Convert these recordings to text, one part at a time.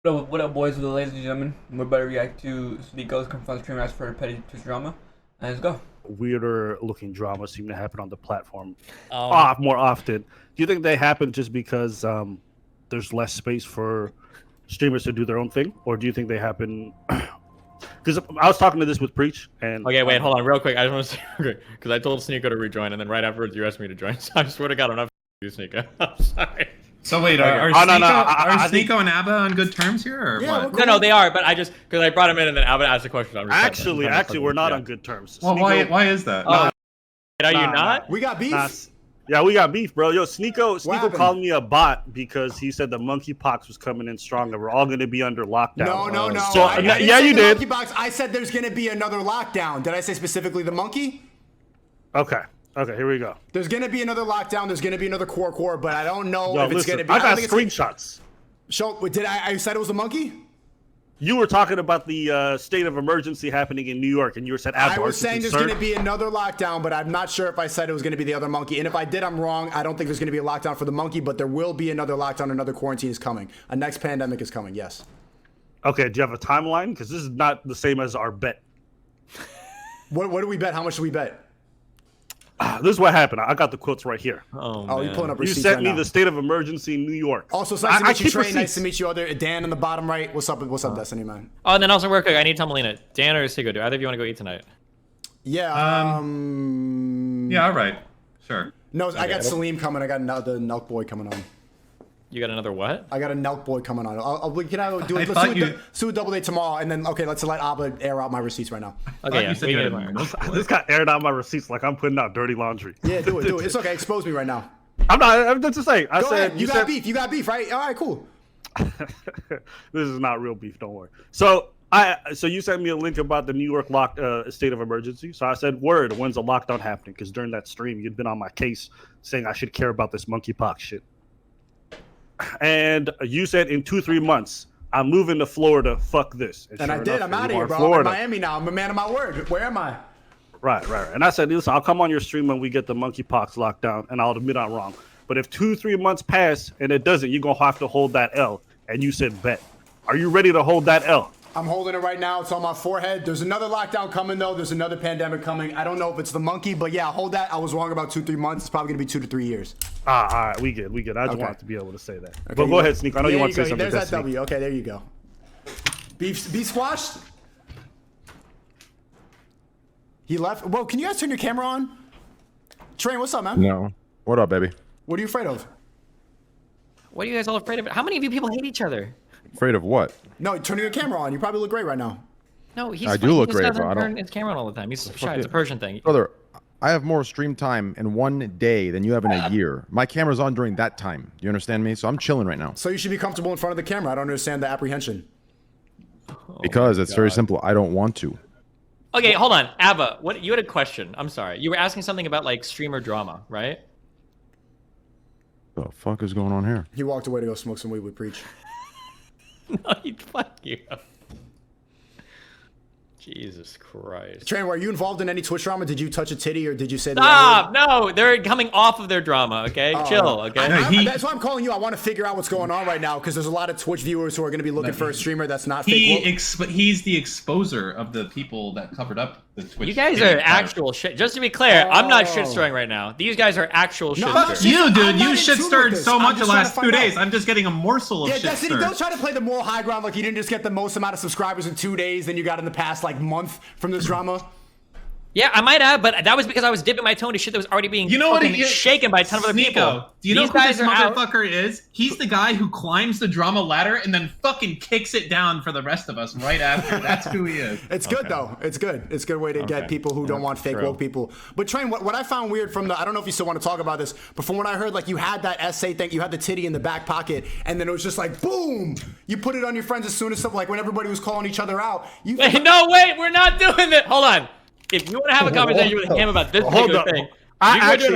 What up, boys and ladies and gentlemen? We're about to react to SNEAKO's Confronts Trainwrecks for petty Twitch drama. And let's go. Weirder looking dramas seem to happen on the platform more often. Do you think they happen just because there's less space for streamers to do their own thing? Or do you think they happen... Because I was talking to this with Preach and... Okay, wait, hold on real quick. I just want to say, because I told SNEAKO to rejoin, and then right afterwards you asked me to join. So I swear to God, I'm not you, SNEAKO. I'm sorry. So wait, are SNEAKO and Abba on good terms here, or yeah, what? No, they are. But I just because I brought him in, and then Abba asked a question. Actually, we're not on good terms. Well, why is that? Are you not? We got beef. Yeah, we got beef, bro. Yo, SNEAKO called me a bot because he said the monkeypox was coming in strong and we're all going to be under lockdown. No. So, yeah, you did. Monkeypox. I said there's going to be another lockdown. Did I say specifically the monkey? Okay, here we go. There's going to be another lockdown. There's going to be another core, but I don't know if it's going to be. I got screenshots. I said it was a monkey? You were talking about the state of emergency happening in New York, and you said I was saying there's going to be another lockdown, but I'm not sure if I said it was going to be the other monkey. And if I did, I'm wrong. I don't think there's going to be a lockdown for the monkey, but there will be another lockdown. Another quarantine is coming. A next pandemic is coming. Yes. Okay. Do you have a timeline? Because this is not the same as our bet. What do we bet? How much do we bet? This is what happened. I got the quotes right here. Oh, you're pulling up You receipts sent right me now. the state of emergency in New York. Also, nice to meet you, Train. receipts. Nice to meet you, other Dan in the bottom right. What's up, Destiny, man? Oh, and then also real quick, I need to tell Melina, Dan or SNEAKO, do either of you want to go eat tonight? Yeah. Yeah, all right, sure. No, I got Salim coming. I got the Nelk boy coming on. You got another what? I got a Nelk boy coming on. We can do it. thought Let's do a double day tomorrow, and then let's let Abba air out my receipts right now. Okay, yeah. I just got aired out my receipts like I'm putting out dirty laundry. Yeah, do it. It's okay. Expose me right now. I'm just saying. Go ahead. You got beef. You got beef, right? All right, cool. This is not real beef. Don't worry. So you sent me a link about the New York state of emergency. So I said, word, when's the lockdown happening? Because during that stream, you'd been on my case saying I should care about this monkeypox shit. And you said in 2-3 months, I'm moving to Florida. Fuck this. And I did. I'm out of here, bro. Florida. I'm in Miami now. I'm a man of my word. Where am I? Right. And I said, listen, I'll come on your stream when we get the monkeypox locked down, and I'll admit I'm wrong. But if 2-3 months pass and it doesn't, you're going to have to hold that L. And you said bet. Are you ready to hold that L? I'm holding it right now. It's on my forehead. There's another lockdown coming, though. There's another pandemic coming. I don't know if it's the monkey, but yeah, hold that. I was wrong about 2-3 months. It's probably going to be 2 to 3 years. All right. We good. I just wanted to be able to say that. Okay, but go ahead, SNEAKO. I know you want to say something. There's that W. Okay, there you go. Beef squashed? He left? Whoa, can you guys turn your camera on? Train, what's up, man? No. What up, baby? What are you afraid of? What are you guys all afraid of? How many of you people hate each other? Afraid of what? No, turn your camera on. You probably look great right now. No, I do look great, but I turn don't. his camera on all the time. He's shy. It's a Persian thing. Brother, I have more stream time in one day than you have in a year. My camera's on during that time. Do you understand me? So I'm chilling right now. So you should be comfortable in front of the camera. I don't understand the apprehension. Because it's very simple. I don't want to. Okay, hold on. Abba, you had a question. I'm sorry. You were asking something about like streamer drama, right? The fuck is going on here? He walked away to go smoke some weed with Preach. No, fuck you. Jesus Christ. Train, were you involved in any Twitch drama? Did you touch a titty or did you say the Stop! No, they're coming off of their drama, okay? Chill, okay? That's why I'm calling you. I want to figure out what's going on right now because there's a lot of Twitch viewers who are going to be looking for a streamer that's not fake. He's the exposer of the people that covered up the Twitch. You guys are actual shit. Just to be clear, I'm not shit stirring right now. These guys are actual shit stirring. You, dude, you shit stirred so much the last 2 days. I'm just getting a morsel of shit Destiny, stirred. don't try to play the moral high ground like you didn't just get the most amount of subscribers in 2 days than you got in the past like month from this drama. Yeah, I might have, but that was because I was dipping my toe into shit that was already being shaken by a ton of other people. Do you know who this motherfucker is? He's the guy who climbs the drama ladder and then fucking kicks it down for the rest of us right after. That's who he is. It's good, though. It's good. It's a good way to get people who don't want fake woke people. But Train, what I found weird from I don't know if you still want to talk about this, but from what I heard, like you had that essay thing, you had the titty in the back pocket, and then it was just like, boom! You put it on your friends as soon as like when everybody was calling each other out. Wait, no, wait, we're not doing that. Hold on. If you want to have a conversation with him about this particular thing, I gotta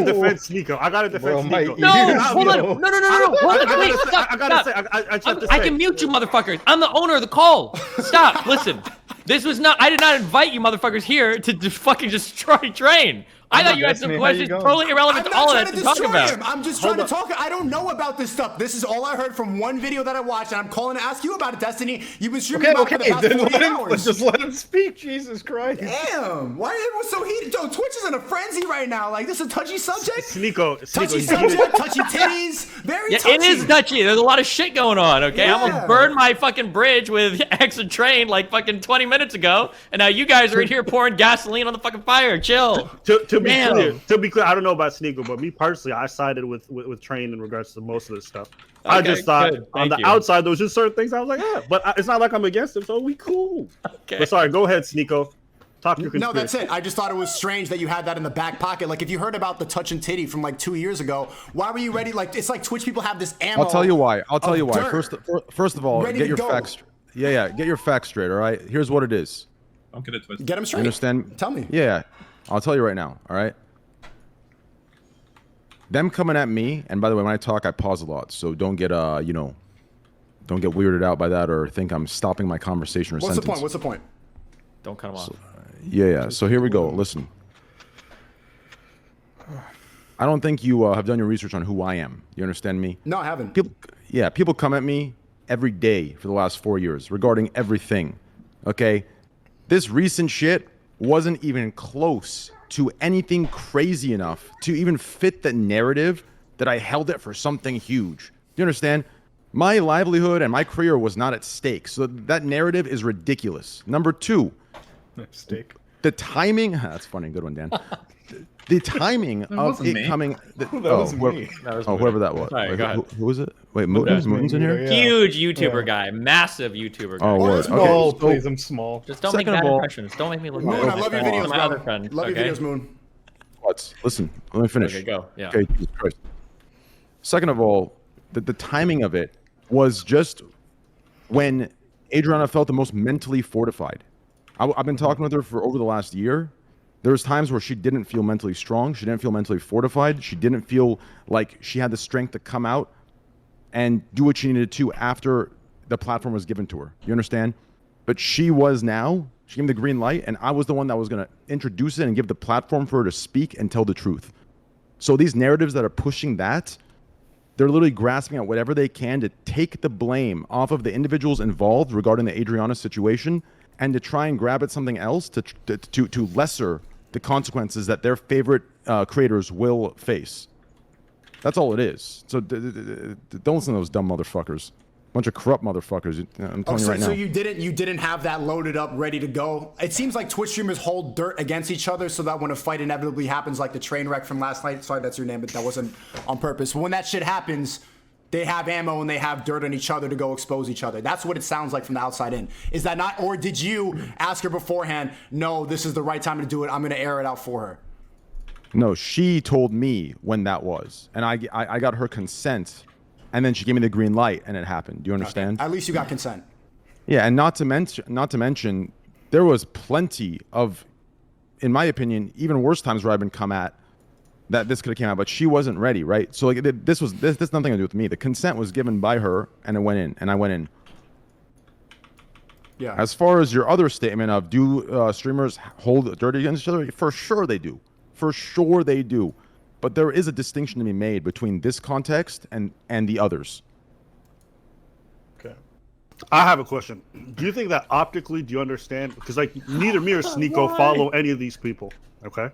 defend SNEAKO. I gotta defend SNEAKO. No, hold on. No. I gotta say, I can mute you, motherfuckers. I'm the owner of the call. Stop. Listen. This was not. I did not invite you, motherfuckers, here to fucking destroy Train. I thought you had some questions totally irrelevant to all of that to talk about. I'm just trying to talk. I don't know about this stuff. This is all I heard from one video that I watched, and I'm calling to ask you about it, Destiny. You've been streaming about it for the past 48 hours. Just let him speak, Jesus Christ. Damn, why everyone so heated? Yo, Twitch is in a frenzy right now. Like, this is a touchy subject. SNEAKO, Touchy subject, touchy titties. Very touchy. It is touchy. There's a lot of shit going on, okay? I almost burned my fucking bridge with X and Train like fucking 20 minutes ago, and now you guys are in here pouring gasoline on the fucking fire. Chill. To be clear, I don't know about SNEAKO, but me personally, I sided with Train in regards to most of this stuff. Okay, I just thought on the outside there was just certain things I was like, yeah, but it's not like I'm against him, so we cool. Okay. But sorry, go ahead, SNEAKO. Talk your conspiracy. No, that's it. I just thought it was strange that you had that in the back pocket. Like, if you heard about the touch and titty from like 2 years ago, why were you ready? Like, it's like Twitch people have this ammo. I'll tell you why. Dirt. First of all, Ready get to your go. facts. Yeah, get your facts straight. All right. Here's what it is. Don't get it twisted. Get them straight. You understand? Tell me. Yeah, I'll tell you right now. All right. Them coming at me, and by the way, when I talk, I pause a lot, so don't get don't get weirded out by that or think I'm stopping my conversation or What's sentence. the point? What's the point? Don't cut him off. Yeah. So here we go. Listen. I don't think you have done your research on who I am. You understand me? No, I haven't. People come at me every day for the last 4 years regarding everything. Okay? This recent shit wasn't even close to anything crazy enough to even fit the narrative that I held it for something huge. You understand? My livelihood and my career was not at stake. So that narrative is ridiculous. Number two, the timing. That's funny. Good one, Dan. The timing of it coming. Whoever that was. Sorry, go ahead. Who was it? Wait, Moon's in here? Huge YouTuber guy. Massive YouTuber guy. Oh, what? Small, please. I'm small. Just don't make bad impressions. Don't make me look Moon, like I love your videos, my bro. other friend. Love your videos, Moon. Listen, let me finish. Okay, go. Yeah. Okay, Jesus Christ. Second of all, the timing of it was just when Adriana felt the most mentally fortified. I've been talking with her for over the last year. There was times where she didn't feel mentally strong. She didn't feel mentally fortified. She didn't feel like she had the strength to come out and do what she needed to after the platform was given to her. You understand? But she was now. She gave me the green light, and I was the one that was going to introduce it and give the platform for her to speak and tell the truth. So these narratives that are pushing that, they're literally grasping at whatever they can to take the blame off of the individuals involved regarding the Adriana situation and to try and grab at something else to lesser the consequences that their favorite creators will face. That's all it is. So don't listen to those dumb motherfuckers. Bunch of corrupt motherfuckers. I'm telling you right now. So you didn't have that loaded up, ready to go. It seems like Twitch streamers hold dirt against each other so that when a fight inevitably happens, like the Trainwreck from last night. Sorry, that's your name, but that wasn't on purpose. But when that shit happens, they have ammo and they have dirt on each other to go expose each other. That's what it sounds like from the outside in. Is that not? Or did you ask her beforehand, no, this is the right time to do it. I'm going to air it out for her. No, she told me when that was. And I got her consent. And then she gave me the green light and it happened. Do you understand? Okay. At least you got consent. Yeah, and not to mention, there was plenty of, in my opinion, even worse times where I've been come at that this could have came out, but she wasn't ready, right? So like this nothing to do with me. The consent was given by her, and it went in, and I went in. Yeah. As far as your other statement of do streamers hold dirt against each other? For sure they do. For sure they do. But there is a distinction to be made between this context and the others. Okay. I have a question. Do you think that optically, do you understand? Because like neither me or SNEAKO follow any of these people. Okay.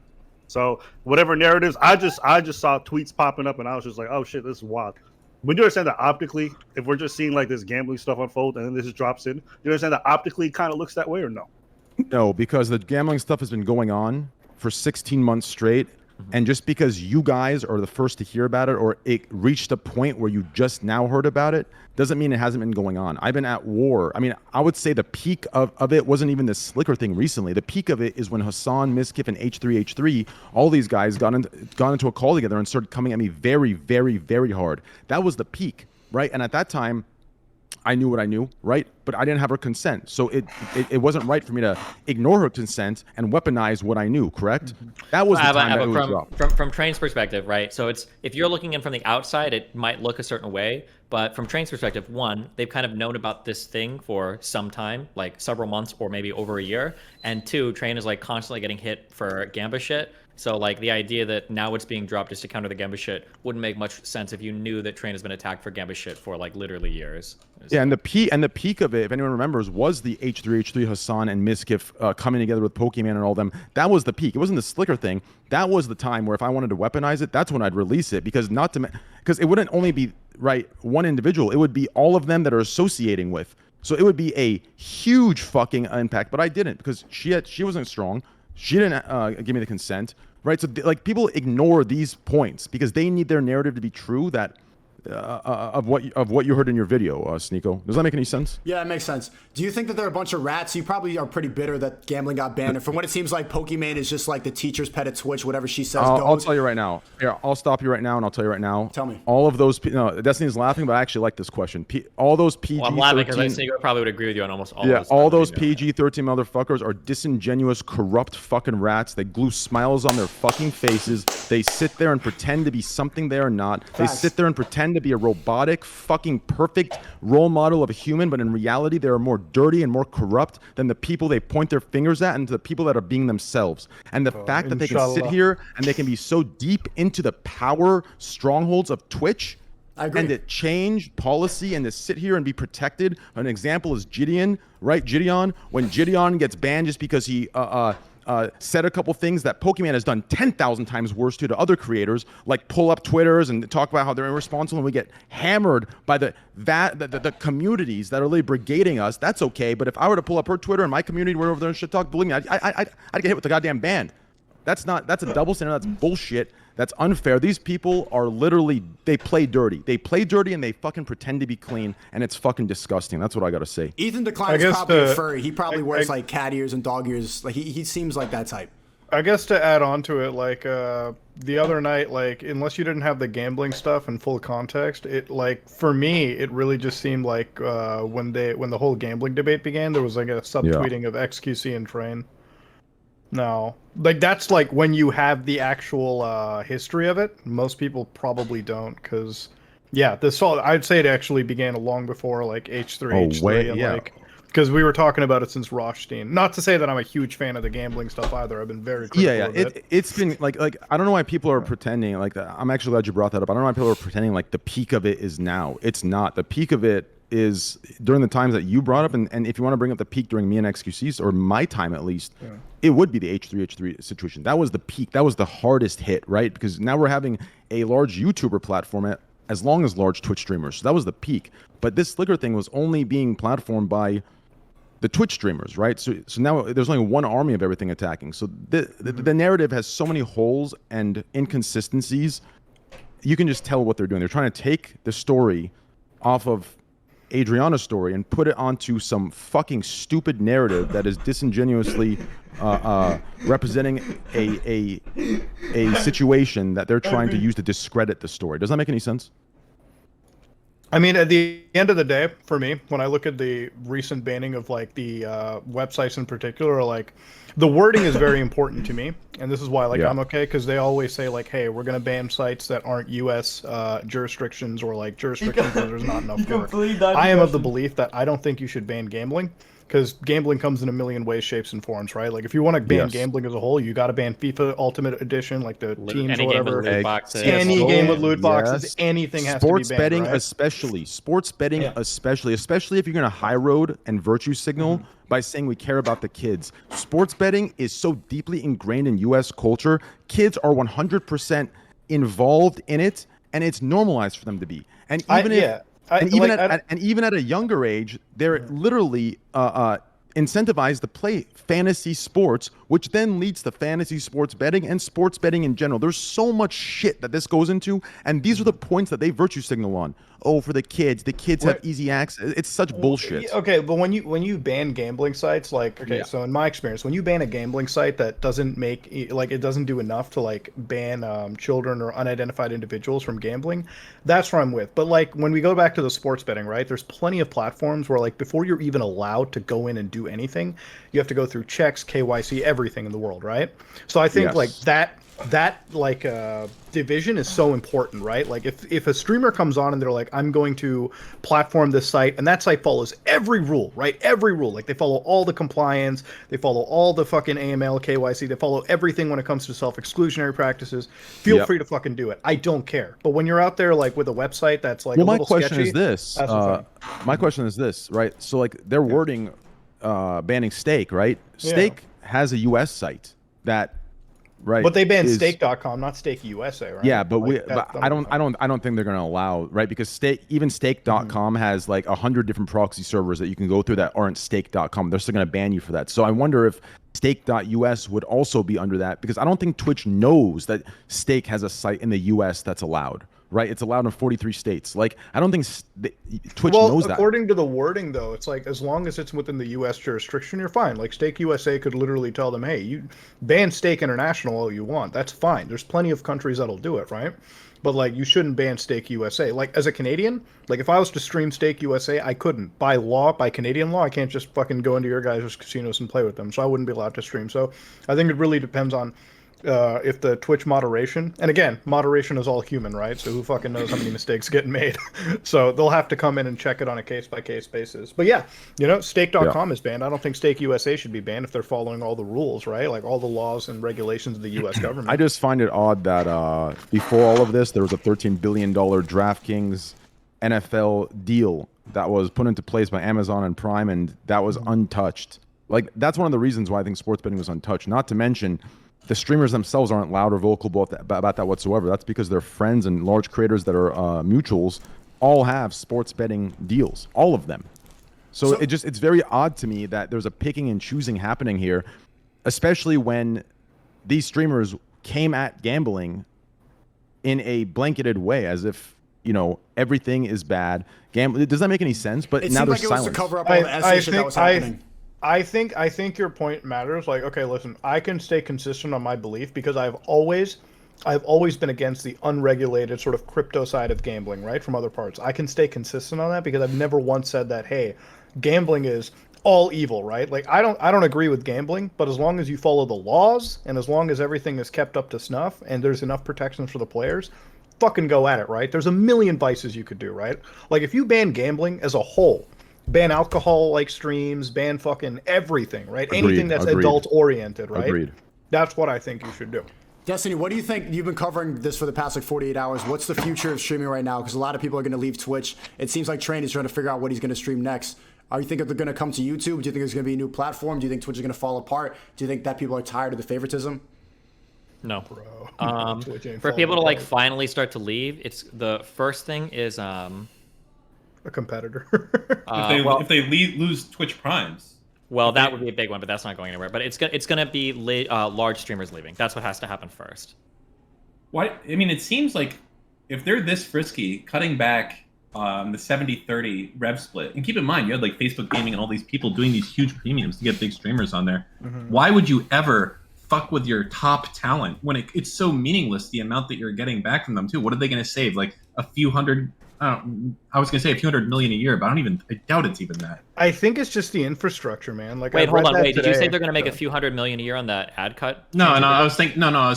So whatever narratives, I just saw tweets popping up and I was just like, oh shit, this is wild. Would you understand that optically, if we're just seeing like this gambling stuff unfold and then this just drops in, you understand that optically kind of looks that way or no? No, because the gambling stuff has been going on for 16 months straight. And just because you guys are the first to hear about it or it reached a point where you just now heard about it, doesn't mean it hasn't been going on. I've been at war. I mean, I would say the peak of it wasn't even this Slicker thing recently. The peak of it is when Hassan, Miskif, and H3H3, all these guys got into a call together and started coming at me very, very, very hard. That was the peak, right? And at that time, I knew what I knew, right? But I didn't have her consent. So it wasn't right for me to ignore her consent and weaponize what I knew, correct? That was the time that it was dropped. From Train's perspective, right? So it's if you're looking in from the outside, it might look a certain way. But from Train's perspective, one, they've kind of known about this thing for some time, like several months or maybe over a year. And two, Train is like constantly getting hit for Gamba shit. So like the idea that now it's being dropped just to counter the Gamba shit wouldn't make much sense if you knew that Train has been attacked for Gamba shit for like literally years. Yeah, and the peak of it, if anyone remembers, was the H3 Hassan and Miskif coming together with Pokemon and all them. That was the peak. It wasn't the Slicker thing. That was the time where if I wanted to weaponize it, that's when I'd release it, because it wouldn't only be one individual. It would be all of them that are associating with. So it would be a huge fucking impact. But I didn't, because she wasn't strong. She didn't give me the consent, right? So like people ignore these points because they need their narrative to be true. That of what you heard in your video, SNEAKO. Does that make any sense? Yeah, it makes sense. Do you think that they're a bunch of rats? You probably are pretty bitter that gambling got banned. And from what it seems like, Pokemon is just like the teacher's pet at Twitch. Whatever she says goes. I'll tell you right now. Here, I'll stop you right now, and I'll tell you right now. Tell me. All of those. No, Destiny's laughing, but I actually like this question. All those PG-13. Well, I'm laughing because SNEAKO probably would agree with you on almost all. Yeah, all those PG-13 motherfuckers are disingenuous, corrupt fucking rats. They glue smiles on their fucking faces. They sit there and pretend to be something they are not. They sit there and pretend to be a robotic, fucking perfect role model of a human, but in reality, they are more dirty and more corrupt than the people they point their fingers at and to the people that are being themselves. And the fact that they can sit here and they can be so deep into the power strongholds of Twitch and to change policy and to sit here and be protected. An example is Gideon, right? Gideon, when Gideon gets banned just because he said a couple things that Pokemon has done 10,000 times worse to other creators, like pull up Twitters and talk about how they're irresponsible, and we get hammered by the communities that are really brigading us. That's okay, but if I were to pull up her Twitter and my community were over there and shit talk, believe me, I'd get hit with the goddamn ban. That's a double standard. That's bullshit. That's unfair. These people are literally, they play dirty. They play dirty and they fucking pretend to be clean, and it's fucking disgusting. That's what I gotta say. Ethan Decline is probably a furry. He probably wears like cat ears and dog ears. Like he seems like that type. I guess to add on to it, like the other night, like unless you didn't have the gambling stuff in full context, it like for me, it really just seemed like when the whole gambling debate began, there was like a subtweeting of XQC and Train. No, like that's like when you have the actual history of it. Most people probably don't, because I'd say it actually began long before like H3 and like, because we were talking about it since Rothstein. Not to say that I'm a huge fan of the gambling stuff either. I've been very critical of it. It's been like I don't know why people are pretending like that. I'm actually glad you brought that up. I don't know why people are pretending like the peak of it is now. It's not. The peak of it is during the times that you brought up, and if you want to bring up the peak during me and XQC's, or my time at least, it would be the H3 situation. That was the peak. That was the hardest hit, right? Because now we're having a large YouTuber platform as long as large Twitch streamers. So that was the peak. But this Slicker thing was only being platformed by the Twitch streamers, right? So now there's only one army of everything attacking. So the narrative has so many holes and inconsistencies. You can just tell what they're doing. They're trying to take the story off of Adriana's story and put it onto some fucking stupid narrative that is disingenuously representing a situation that they're trying to use to discredit the story. Does that make any sense? I mean, at the end of the day, for me, when I look at the recent banning of like the websites in particular, like the wording is very important to me, and this is why like I'm okay, because they always say like, hey, we're gonna ban sites that aren't U.S. Jurisdictions or like jurisdictions where there's not enough work. I am of the belief that I don't think you should ban gambling, because gambling comes in a million ways, shapes, and forms, right? Like if you want to ban gambling as a whole, you got to ban FIFA Ultimate Edition, like the teams or whatever. Any game with loot boxes, anything has to be banned. Sports betting, especially. Sports betting, especially if you're gonna high road and virtue signal by saying we care about the kids. Sports betting is so deeply ingrained in U.S. culture. Kids are 100% involved in it, and it's normalized for them to be. And even even at a younger age, they're literally incentivized to play fantasy sports, which then leads to fantasy sports betting and sports betting in general. There's so much shit that this goes into, and these are the points that they virtue signal on. Oh, for the kids have easy access. It's such bullshit. Okay, but when you ban gambling sites, like so in my experience, when you ban a gambling site that doesn't make like it doesn't do enough to like ban children or unidentified individuals from gambling, that's where I'm with. But like when we go back to the sports betting, right? There's plenty of platforms where like before you're even allowed to go in and do anything, you have to go through checks, KYC, everything in the world, right? So I think like that that like division is so important, right? Like if a streamer comes on and they're like, I'm going to platform this site, and that site follows every rule, right? Every rule. Like they follow all the compliance, they follow all the fucking AML, KYC, they follow everything when it comes to self-exclusionary practices. Feel free to fucking do it. I don't care. But when you're out there like with a website that's like well, a my little question sketchy, is this. My question is this, right? So like they're wording banning Stake, right? Stake has a US site that but they banned stake.com, not Stake USA, right? Yeah, but like, I don't think they're going to allow, right? Because even stake.com has like 100 different proxy servers that you can go through that aren't stake.com. They're still going to ban you for that. So I wonder if stake.us would also be under that, because I don't think Twitch knows that Stake has a site in the US that's allowed. Right, it's allowed in 43 states. Like, I don't think Twitch knows that. According to the wording, though, it's like as long as it's within the U.S. jurisdiction, you're fine. Like, Stake USA could literally tell them, "Hey, you ban Stake International all you want. That's fine." There's plenty of countries that'll do it, right? But like, you shouldn't ban Stake USA. Like, as a Canadian, like if I was to stream Stake USA, I couldn't. By law, by Canadian law, I can't just fucking go into your guys' casinos and play with them. So I wouldn't be allowed to stream. So I think it really depends on if the Twitch moderation, and again, moderation is all human, right? So who fucking knows how many mistakes getting made? So they'll have to come in and check it on a case-by-case basis. But yeah, you know, stake.com is banned. I don't think Stake USA should be banned if they're following all the rules, right? Like all the laws and regulations of the U.S. government. I just find it odd that before all of this, there was a $13 billion DraftKings NFL deal that was put into place by Amazon and Prime, and that was untouched. Like, that's one of the reasons why I think sports betting was untouched. Not to mention, the streamers themselves aren't loud or vocal about that whatsoever. That's because their friends and large creators that are mutuals all have sports betting deals, all of them. So it's very odd to me that there's a picking and choosing happening here, especially when these streamers came at gambling in a blanketed way, as if, you know, everything is bad. Does that make any sense? But now there's silence. To cover up all the essay shit that was happening. I think your point matters. Like, okay, listen, I can stay consistent on my belief because I've always been against the unregulated sort of crypto side of gambling, right? From other parts. I can stay consistent on that because I've never once said that, hey, gambling is all evil, right? Like, I don't agree with gambling, but as long as you follow the laws and as long as everything is kept up to snuff and there's enough protections for the players, fucking go at it, right? There's a million vices you could do, right? Like, if you ban gambling as a whole, ban alcohol like streams, ban fucking everything, right? Anything that's adult oriented, right? Agreed. That's what I think you should do. Destiny, what do you think? You've been covering this for the past like 48 hours. What's the future of streaming right now? Because a lot of people are going to leave Twitch. It seems like Train is trying to figure out what he's going to stream next. Are you thinking they're going to come to YouTube? Do you think there's going to be a new platform? Do you think Twitch is going to fall apart? Do you think that people are tired of the favoritism? No. For people to like finally start to leave, it's the first thing is a competitor. if they lose Twitch Primes. Well, that would be a big one, but that's not going anywhere. But it's gonna be large streamers leaving. That's what has to happen first. Why? I mean, it seems like if they're this frisky, cutting back the 70-30 rev split, and keep in mind, you had like Facebook Gaming and all these people doing these huge premiums to get big streamers on there. Why would you ever fuck with your top talent when it's so meaningless, the amount that you're getting back from them too? What are they going to save? Like a few hundred? I was going to say a few $100 million a year, but I doubt it's even that. I think it's just the infrastructure, man. Like, wait, hold on, wait. Did you say they're going to make a few $100 million a year on that ad cut? No, I was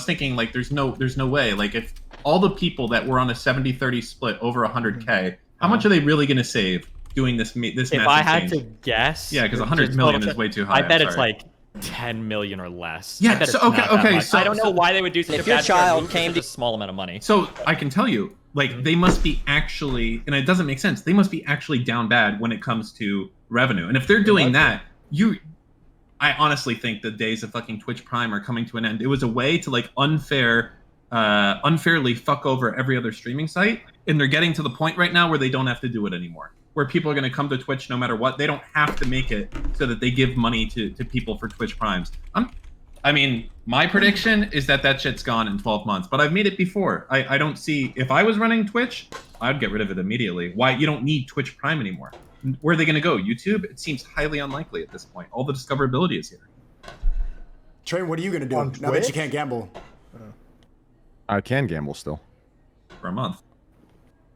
thinking like there's no way. Like, if all the people that were on a 70-30 split over 100K, how much are they really going to save doing this massive change? If I had to guess, yeah, because 100 million is way too high. I bet it's like 10 million or less. Yeah, so okay. So I don't know why they would do such a bad child came to a small amount of money. So I can tell you, like, they must be actually, and it doesn't make sense, they must be actually down bad when it comes to revenue. And if they're doing that, I honestly think the days of fucking Twitch Prime are coming to an end. It was a way to like unfairly fuck over every other streaming site, and they're getting to the point right now where they don't have to do it anymore. Where people are going to come to Twitch no matter what. They don't have to make it so that they give money to people for Twitch Primes. I mean, my prediction is that shit's gone in 12 months, but I've made it before. I don't see, if I was running Twitch, I'd get rid of it immediately. Why? You don't need Twitch Prime anymore. Where are they going to go? YouTube? It seems highly unlikely at this point. All the discoverability is here. Train, what are you going to do now that you can't gamble? I can gamble still. For a month.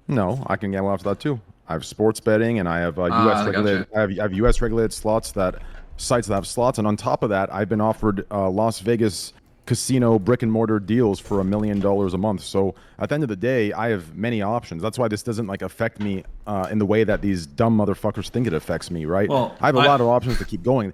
No, I can gamble after that too. I have sports betting, and I have U.S. regulated. I have U.S. regulated sites that have slots, and on top of that, I've been offered Las Vegas casino brick and mortar deals for $1 million a month. So at the end of the day, I have many options. That's why this doesn't like affect me in the way that these dumb motherfuckers think it affects me, right? Well, I have a lot of options to keep going.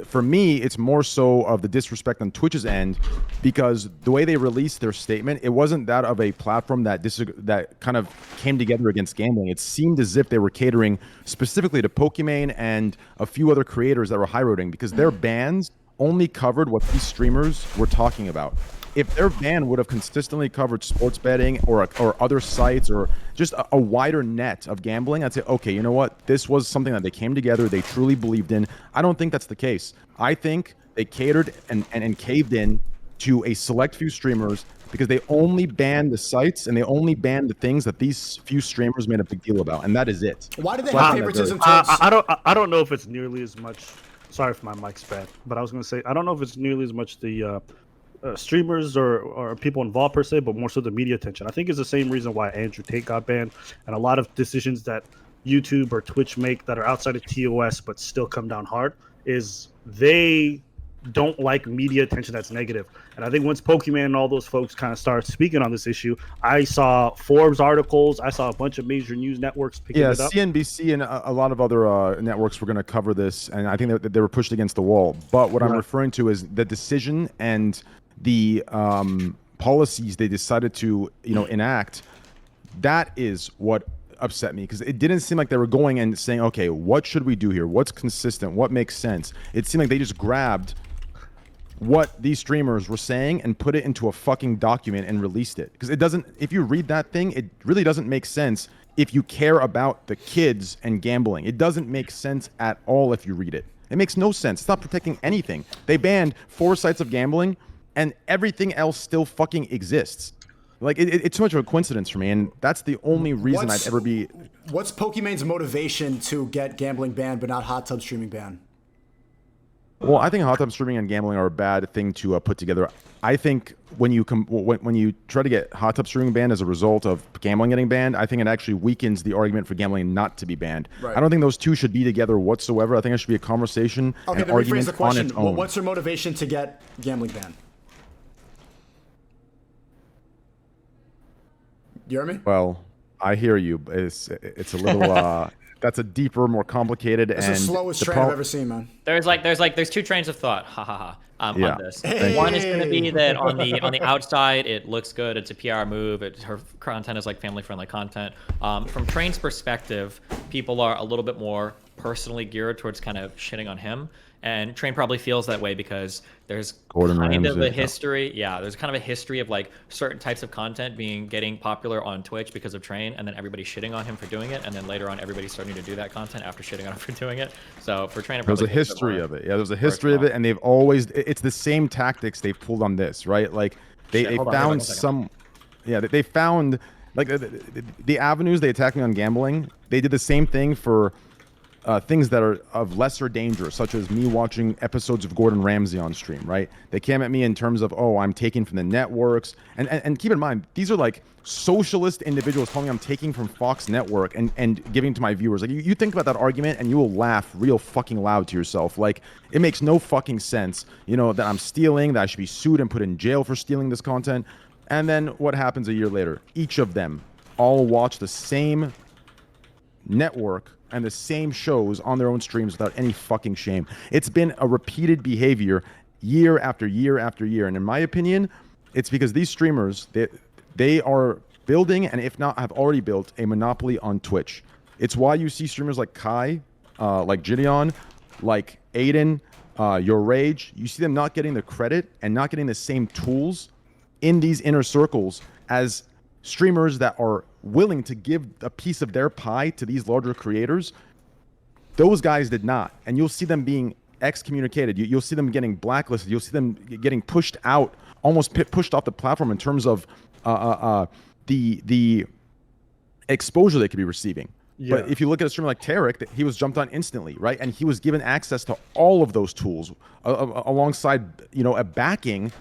For me, it's more so of the disrespect on Twitch's end, because the way they released their statement, it wasn't that of a platform that kind of came together against gambling. It seemed as if they were catering specifically to Pokimane and a few other creators that were high-roading, because their bans only covered what these streamers were talking about. If their ban would have consistently covered sports betting or other sites or just a wider net of gambling, I'd say, okay, you know what? This was something that they came together, they truly believed in. I don't think that's the case. I think they catered and caved in to a select few streamers because they only banned the sites and they only banned the things that these few streamers made a big deal about, and that is it. Why do they have favoritism towards... I don't know if it's nearly as much... Sorry if my mic's bad, but I was going to say, I don't know if it's nearly as much the streamers or people involved per se, but more so the media attention. I think it's the same reason why Andrew Tate got banned, and a lot of decisions that YouTube or Twitch make that are outside of TOS but still come down hard is they don't like media attention that's negative. And I think once Pokimane and all those folks kind of start speaking on this issue, I saw Forbes articles, I saw a bunch of major news networks picking it up. CNBC and a lot of other networks were going to cover this, and I think that they were pushed against the wall. But what I'm referring to is the decision and the policies they decided to enact. That is what upset me, because it didn't seem like they were going and saying, okay, what should we do here? What's consistent? What makes sense? It seemed like they just grabbed what these streamers were saying and put it into a fucking document and released it. Because it doesn't, if you read that thing, it really doesn't make sense if you care about the kids and gambling. It doesn't make sense at all if you read it. It makes no sense. It's not protecting anything. They banned 4 sites of gambling and everything else still fucking exists. Like, it's too much of a coincidence for me, and that's the only reason I'd ever be... What's Pokimane's motivation to get gambling banned but not hot tub streaming banned? Well, I think hot tub streaming and gambling are a bad thing to put together. I think when you try to get hot tub streaming banned as a result of gambling getting banned, I think it actually weakens the argument for gambling not to be banned. Right. I don't think those two should be together whatsoever. I think it should be a conversation, an argument on its own. What's your motivation to get gambling banned? You hear me? Well, I hear you. It's a little that's a deeper, more complicated, it's and the slowest train I've ever seen, man. There's 2 trains of thought. On this. One is going to be that on the outside it looks good. It's a PR move. Her content is like family friendly content. From Train's perspective, people are a little bit more personally geared towards kind of shitting on him. And Train probably feels that way because there's kind of a history. Yeah, there's kind of a history of like certain types of content getting popular on Twitch because of Train, and then everybody shitting on him for doing it, and then later on everybody starting to do that content after shitting on him for doing it. So for Train, there's a history of it. Yeah, there's a history of it, and they've always it's the same tactics they've pulled on this, right? Like they found some, they found like the avenues they attacked me on gambling. They did the same thing for. Things that are of lesser danger, such as me watching episodes of Gordon Ramsay on stream, right? They came at me in terms of, oh, I'm taking from the networks. And keep in mind, these are like socialist individuals telling me I'm taking from Fox Network and giving to my viewers. Like, you think about that argument and you will laugh real fucking loud to yourself. Like, it makes no fucking sense, that I'm stealing, that I should be sued and put in jail for stealing this content. And then what happens a year later? Each of them all watch the same network and the same shows on their own streams without any fucking shame. It's been a repeated behavior year after year after year. And in my opinion, it's because these streamers, they are building, and if not, have already built a monopoly on Twitch. It's why you see streamers like Kai, like Gideon, like Aiden, Your Rage. You see them not getting the credit and not getting the same tools in these inner circles as streamers that are willing to give a piece of their pie to these larger creators. Those guys did not, and you'll see them being excommunicated. You'll see them getting blacklisted. You'll see them getting pushed out, almost pushed off the platform in terms of the exposure they could be receiving. Yeah. But if you look at a streamer like Tarek, he was jumped on instantly, right? And he was given access to all of those tools alongside, a backing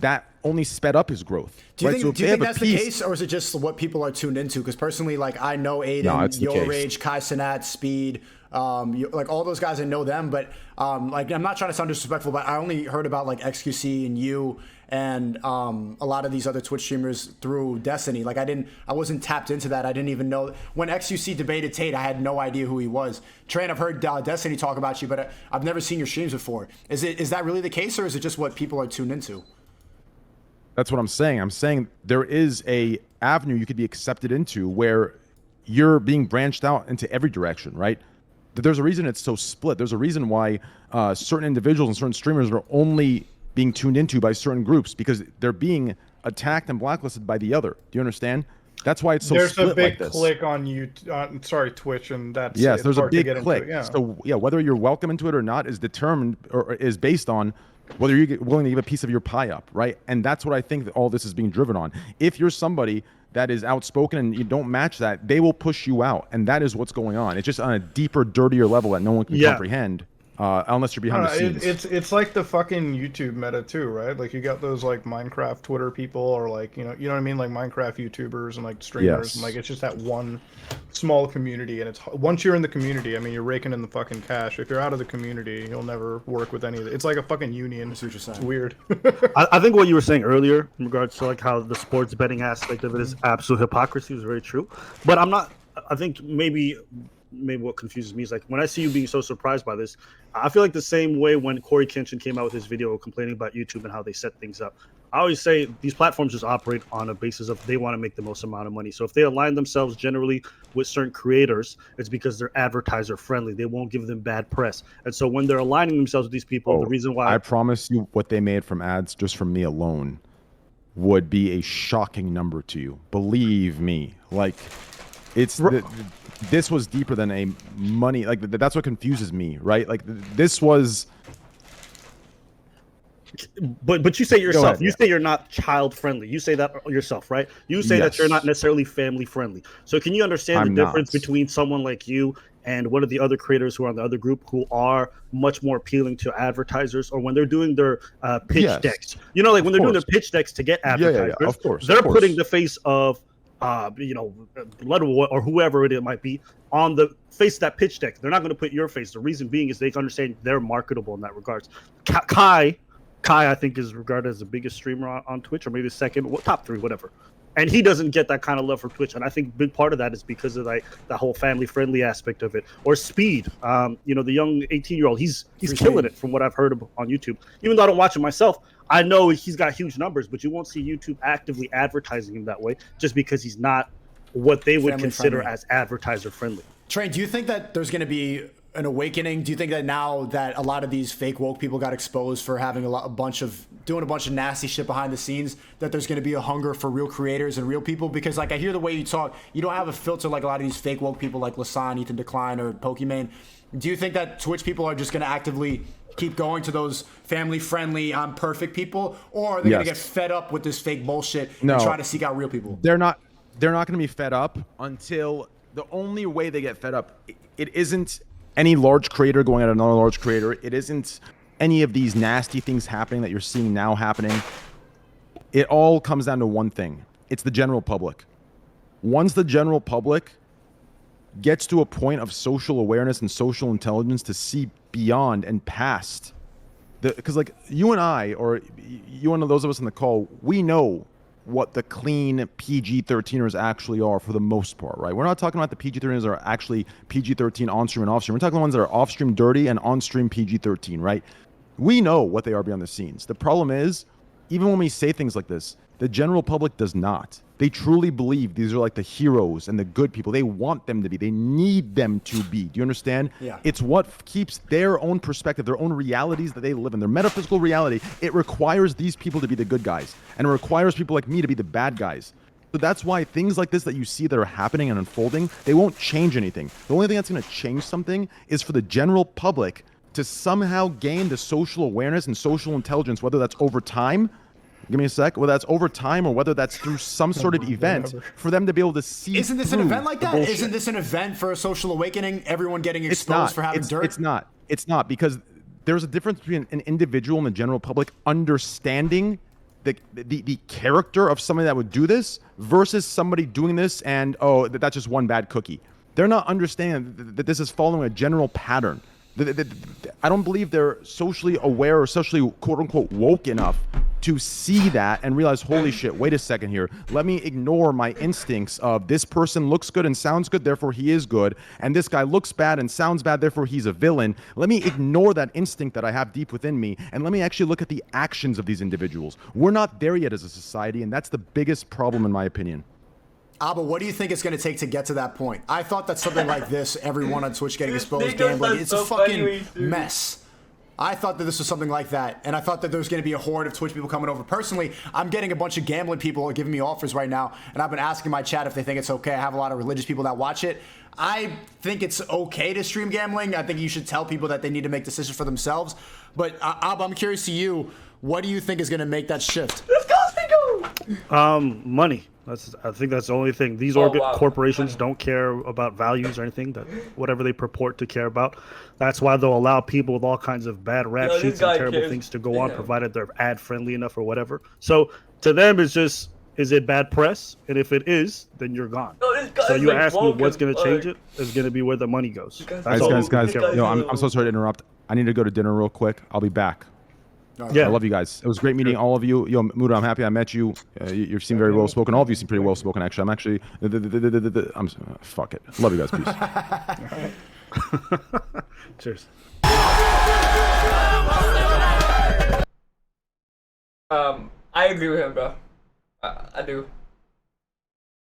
that only sped up his growth. Do you think that's the case, or is it just what people are tuned into? Because personally, like, I know Aiden, Yo Rage, Kai Sinat, Speed, like all those guys, I know them, but like I'm not trying to sound disrespectful, but I only heard about like XQC and you and a lot of these other Twitch streamers through Destiny. Like I wasn't tapped into that. I didn't even know when XQC debated Tate. I had no idea who he was. Train, I've heard Destiny talk about you, but I've never seen your streams before. Is that really the case, or is it just what people are tuned into? That's what I'm saying. I'm saying there is a avenue you could be accepted into where you're being branched out into every direction, right? There's a reason it's so split. There's a reason why certain individuals and certain streamers are only being tuned into by certain groups, because they're being attacked and blacklisted by the other. Do you understand? That's why it's so there's split a big like this. click on YouTube, Twitch, and that's yes. There's a big click. Yeah. So yeah, whether you're welcome into it or not is determined or is based on whether you're willing to give a piece of your pie up, right? And that's what I think that all this is being driven on. If you're somebody that is outspoken and you don't match that, they will push you out, and that is what's going on. It's just on a deeper, dirtier level that no one can comprehend. Unless you're behind the scenes. It's like the fucking YouTube meta too, right? Like you got those like Minecraft Twitter people, or like you know what I mean, like Minecraft YouTubers and like streamers, yes. and like it's just that one small community. And it's once you're in the community, I mean, you're raking in the fucking cash. If you're out of the community, you'll never work with any of it. It's like a fucking union. It's weird. I think what you were saying earlier in regards to like how the sports betting aspect of it is absolute hypocrisy is very true. But I think maybe what confuses me is like when I see you being so surprised by this, I feel like the same way when Corey Kenshin came out with his video complaining about YouTube and how they set things up. I always say these platforms just operate on a basis of they want to make the most amount of money. So if they align themselves generally with certain creators, it's because they're advertiser friendly. They won't give them bad press. And so when they're aligning themselves with these people, the reason why I promise you what they made from ads just from me alone would be a shocking number to you. Believe me. Like it's this was deeper than a money. Like that's what confuses me, right? Like this was. But you say yourself. You say you're not child friendly. You say that yourself, right? You say that you're not necessarily family friendly. So can you understand the difference between someone like you and one of the other creators who are on the other group who are much more appealing to advertisers, or when they're doing their pitch decks? You know, like when they're doing their pitch decks to get advertisers, of course, they're putting the face of Blood or whoever it might be on the face of that pitch deck. They're not going to put your face. The reason being is they understand they're marketable in that regards. Kai, I think, is regarded as the biggest streamer on Twitch, or maybe the second, top 3, whatever. And he doesn't get that kind of love from Twitch. And I think a big part of that is because of like the whole family-friendly aspect of it. Or Speed, the young 18-year-old, he's killing it from what I've heard on YouTube. Even though I don't watch it myself, I know he's got huge numbers, but you won't see YouTube actively advertising him that way just because he's not what they would consider as advertiser-friendly. Train, do you think that there's going to be an awakening? Do you think that now that a lot of these fake woke people got exposed for having doing a bunch of nasty shit behind the scenes, that there's going to be a hunger for real creators and real people? Because like I hear the way you talk, you don't have a filter like a lot of these fake woke people like Lasan, Ethan Decline, or Pokimane. Do you think that Twitch people are just going to actively keep going to those family-friendly, perfect people, or are they going to get fed up with this fake bullshit and try to seek out real people? They're not going to be fed up until the only way they get fed up, it isn't any large creator going at another large creator. It isn't any of these nasty things happening that you're seeing now happening. It all comes down to one thing. It's the general public. Once the general public gets to a point of social awareness and social intelligence to see beyond and past, because like you and I, or you and those of us in the call, we know what the clean PG-13ers actually are for the most part, right? We're not talking about the PG-13ers that are actually PG-13 on-stream and off-stream. We're talking the ones that are off-stream dirty and on-stream PG-13, right? We know what they are behind the scenes. The problem is, even when we say things like this, the general public does not. They truly believe these are like the heroes and the good people. They want them to be. They need them to be. Do you understand? Yeah. It's what keeps their own perspective, their own realities that they live in, their metaphysical reality. It requires these people to be the good guys, and it requires people like me to be the bad guys. So that's why things like this that you see that are happening and unfolding, they won't change anything. The only thing that's going to change something is for the general public to somehow gain the social awareness and social intelligence, whether that's over time. Give me a sec. Whether that's over time or whether that's through some sort of event, for them to be able to see. Isn't this an event like that? Isn't this an event for a social awakening? Everyone getting exposed for having dirt? It's not, because there's a difference between an individual and the general public understanding the character of somebody that would do this versus somebody doing this and that's just one bad cookie. They're not understanding that this is following a general pattern. I don't believe they're socially aware or socially quote-unquote woke enough to see that and realize, holy shit, wait a second here. Let me ignore my instincts of this person looks good and sounds good, therefore he is good, and this guy looks bad and sounds bad, therefore he's a villain. Let me ignore that instinct that I have deep within me, and let me actually look at the actions of these individuals. We're not there yet as a society, and that's the biggest problem in my opinion. Abba, what do you think it's going to take to get to that point? I thought that something like this, everyone on Twitch getting exposed, gambling, it's a fucking mess. I thought that this was something like that, and I thought that there was going to be a horde of Twitch people coming over. Personally, I'm getting a bunch of gambling people giving me offers right now, and I've been asking my chat if they think it's okay. I have a lot of religious people that watch it. I think it's okay to stream gambling. I think you should tell people that they need to make decisions for themselves. But Abba, I'm curious to you, what do you think is going to make that shift? Let's go, Sneako! Money. I think that's the only thing. These corporations don't care about values or anything, that whatever they purport to care about. That's why they'll allow people with all kinds of bad rap sheets and terrible things to go on, provided they're ad friendly enough or whatever. So to them, it's just, is it bad press? And if it is, then you're gone. So you ask me what's going to change it, is going to be where the money goes. Guys, yo, I'm so sorry to interrupt. I need to go to dinner real quick. I'll be back. Yeah, I love you guys. It was great meeting all of you. Yo, Muda, I'm happy I met you. You seem very well spoken. All of you seem pretty well spoken. Actually, I'm actually. Fuck it. Love you guys. Peace. Cheers. I agree with him, bro. I do.